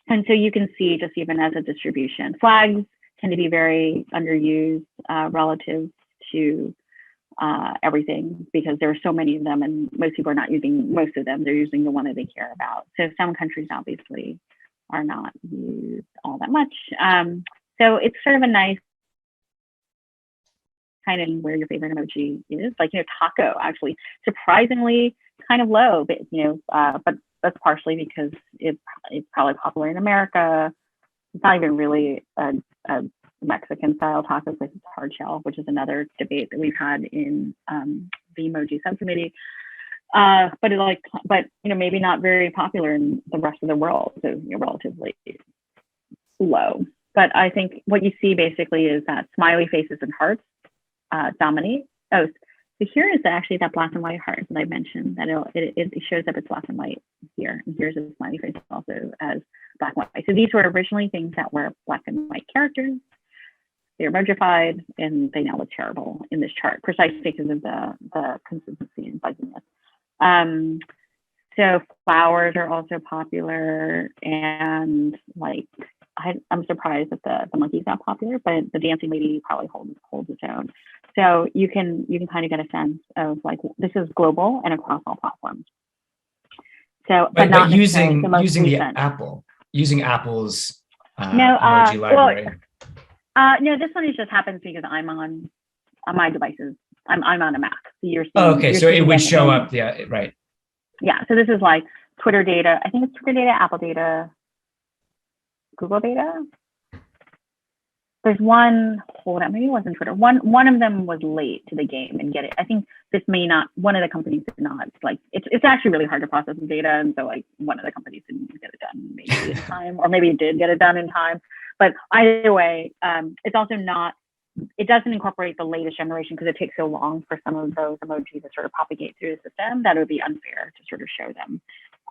so you can see just even as a distribution, flags tend to be very underused relative to everything, because there are so many of them and most people are not using most of them. They're using the one that they care about. So some countries obviously are not used all that much. So it's sort of a nice kind of where your favorite emoji is. Like, you know, taco actually surprisingly kind of low, but you know, but that's partially because it's probably popular in America. It's not even really a Mexican style taco place. It's hard shell, which is another debate that we've had in the emoji subcommittee. But you know, maybe not very popular in the rest of the world, so you know, relatively low. But I think what you see basically is that smiley faces and hearts dominate. Oh, so here is actually that black and white heart that I mentioned, that it shows up as black and white here, and here's a smiley face also as black and white. So these were originally things that were black and white characters. They're emojified, and they now look terrible in this chart, precisely because of the consistency and fuzziness. So flowers are also popular, and like I'm surprised that the monkey's not popular, but the dancing lady probably holds its own. So you can kind of get a sense of like, this is global and across all platforms. So, but not using Apple's emoji library. No, this one just happens because I'm on my devices. I'm on a Mac. So you're seeing, okay, so it would show up. Yeah, right. Yeah, so this is like Twitter data. I think it's Twitter data, Apple data, Google data. there's one, hold on, maybe it wasn't Twitter. One of them was late to the game and get it. I think this may not, one of the companies did not, like, it's actually really hard to process the data. And so like one of the companies didn't get it done maybe in time, or maybe it did get it done in time. But either way, it's also not, it doesn't incorporate the latest generation because it takes so long for some of those emojis to sort of propagate through the system that it would be unfair to sort of show them,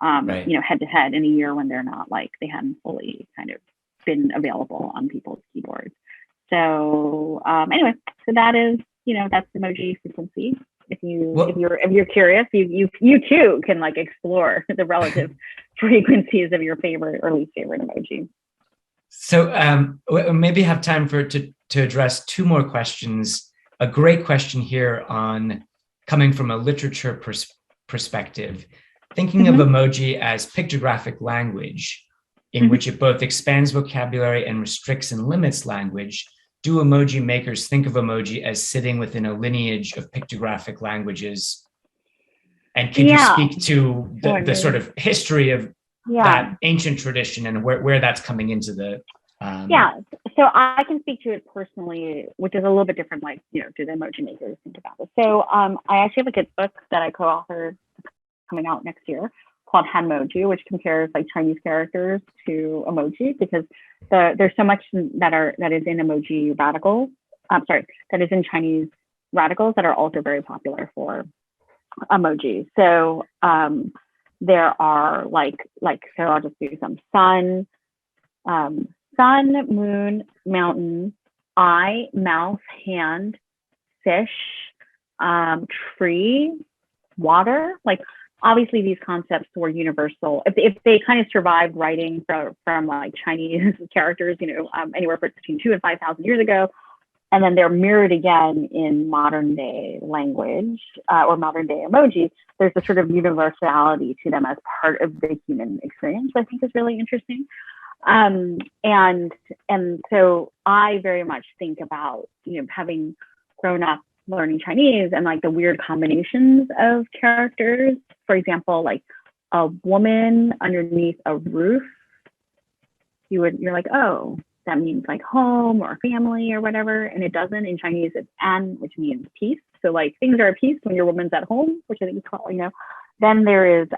Right. you know, head to head in a year when they're not, like, they hadn't fully kind of been available on people's keyboards. So anyway, so that is, you know, that's emoji frequency. If you're curious, you too can like explore the relative frequencies of your favorite or least favorite emoji. So maybe have time to address two more questions. A great question here on coming from a literature perspective, thinking of emoji as pictographic language in which it both expands vocabulary and restricts and limits language. Do emoji makers think of emoji as sitting within a lineage of pictographic languages? And can you speak to the sort of history of that ancient tradition and where that's coming into the so I can speak to it personally, which is a little bit different, like, you know, do the emoji makers think about it? So I actually have a kid's book that I co-authored coming out next year called Hanmoji, which compares like Chinese characters to emoji, because there's so much that is in emoji radicals. That is in Chinese radicals that are also very popular for emoji. So there are so I'll just do some sun, moon, mountain, eye, mouth, hand, fish, tree, water. Like, obviously these concepts were universal. If they kind of survived writing from like Chinese characters, you know, anywhere between 2,000 and 5,000 years ago, and then they're mirrored again in modern day language or modern day emoji, there's a sort of universality to them as part of the human experience, which I think is really interesting. And so I very much think about, you know, having grown up learning Chinese and like the weird combinations of characters. For example, like a woman underneath a roof, you're like, oh, that means like home or family or whatever. And it doesn't. In Chinese, it's an, which means peace. So like things are at peace when your woman's at home, which I think is called, you know. Then there is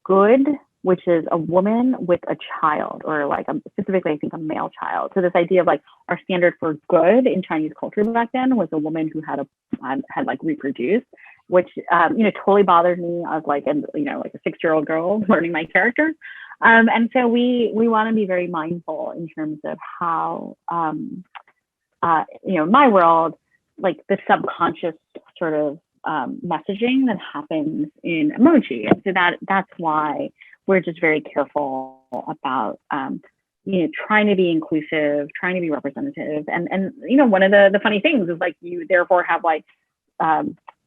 good, which is a woman with a child, or like specifically, I think, a male child. So this idea of like our standard for good in Chinese culture back then was a woman who had like reproduced, which you know, totally bothered me. I was like, you know, like a 6-year-old girl learning my character. And so we want to be very mindful in terms of how, you know, in my world, like the subconscious sort of messaging that happens in emoji. And so that's why we're just very careful about, you know, trying to be inclusive, trying to be representative. And you know, one of the funny things is like you therefore have like,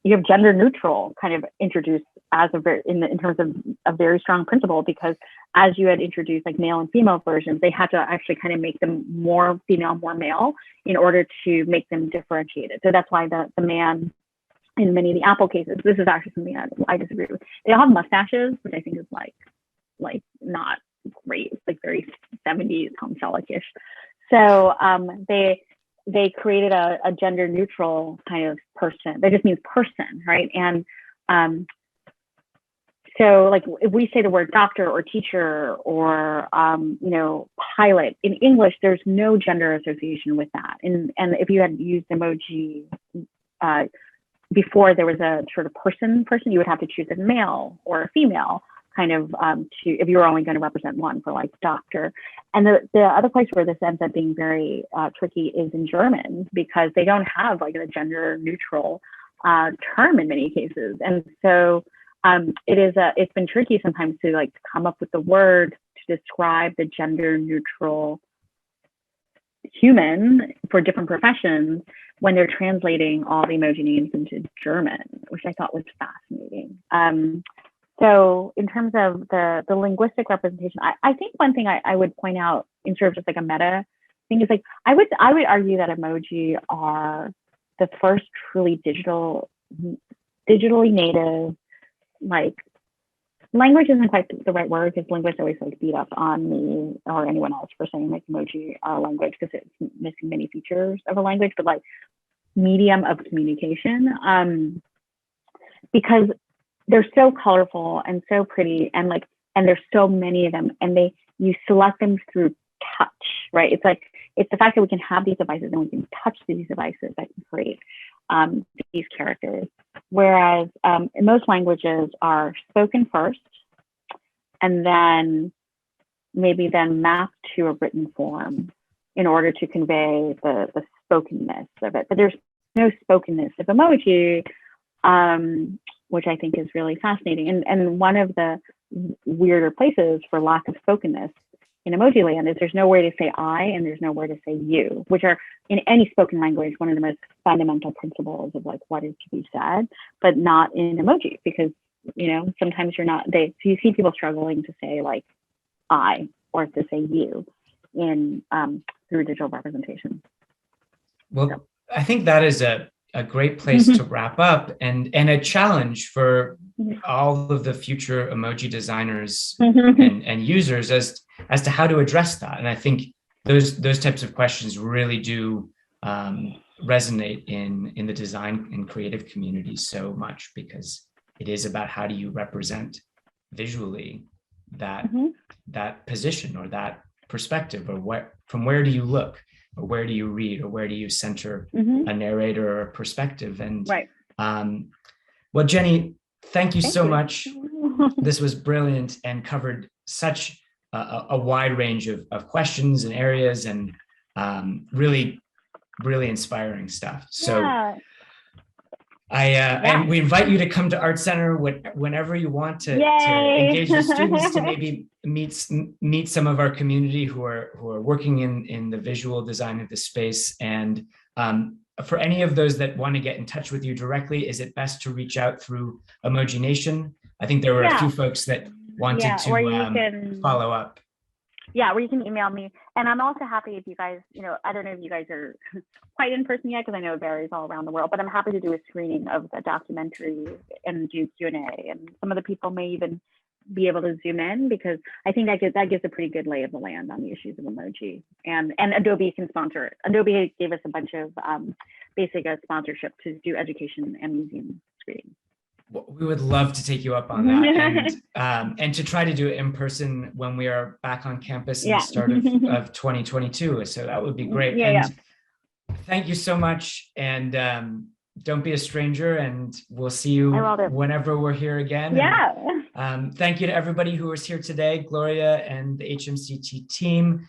you have gender neutral kind of introduced as in terms of a very strong principle, because as you had introduced like male and female versions, they had to actually kind of make them more female, more male in order to make them differentiated. So that's why the man in many of the Apple cases, this is actually something that I disagree with. They all have mustaches, which I think is like not great. It's like very 70s Tom Selleck-ish. So they created a gender neutral kind of person. That just means person, right? And so like if we say the word doctor or teacher or you know, pilot in English, there's no gender association with that. And if you had used emoji before there was a sort of person, you would have to choose a male or a female kind of if you were only going to represent one, for like doctor. And the other place where this ends up being very tricky is in German, because they don't have like a gender neutral term in many cases. And so it's been tricky sometimes to like come up with the word to describe the gender neutral human for different professions when they're translating all the emoji names into German, which I thought was fascinating. So in terms of the linguistic representation, I think one thing I would point out in sort of just like a meta thing is like, I would argue that emoji are the first truly digitally native, like language isn't quite the right word, because linguists always like beat up on me or anyone else for saying like emoji are a language, because it's missing many features of a language, but like medium of communication, because they're so colorful and so pretty, and like, and there's so many of them, and you select them through touch, right? It's like, it's the fact that we can have these devices and we can touch these devices that can create these characters. Whereas in most languages are spoken first, and then maybe then mapped to a written form in order to convey the spokenness of it. But there's no spokenness of emoji, which I think is really fascinating. And one of the weirder places for lack of spokenness in emoji land is there's nowhere to say I and there's nowhere to say you, which are in any spoken language one of the most fundamental principles of like what is to be said, but not in emoji, because you know sometimes so you see people struggling to say like I or to say you in through digital representation. Well, I think that is a great place to wrap up, and a challenge for all of the future emoji designers and users as to how to address that. And I think those types of questions really do resonate in the design and creative community so much, because it is about how do you represent visually that that position or that perspective, or from where do you look, or where do you read, or where do you center a narrator or a perspective? And well, Jenny, thank you so much. This was brilliant and covered such a wide range of questions and areas, and really, really inspiring stuff. So and we invite you to come to ArtCenter whenever you want to engage your students, to maybe meet some of our community who are working in the visual design of the space. And for any of those that want to get in touch with you directly, is it best to reach out through Emojination? I think there were a few folks that wanted to follow up. Yeah, or you can email me. And I'm also happy if you guys, I don't know if you guys are quite in person yet, because I know it varies all around the world, but I'm happy to do a screening of the documentary and do Q&A. And some of the people may even be able to zoom in, because I think that gives a pretty good lay of the land on the issues of emoji. And Adobe can sponsor it. Adobe gave us a bunch of basic sponsorship to do education and museum screening. We would love to take you up on that, and to try to do it in person when we are back on campus in the start of 2022. So that would be great. Thank you so much. And don't be a stranger, and we'll see you whenever we're here again. And, thank you to everybody who was here today, Gloria and the HMCT team.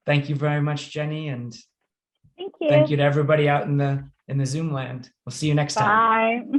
Thank you very much, Jenny. And thank you to everybody out in the Zoom land. We'll see you next time. Bye.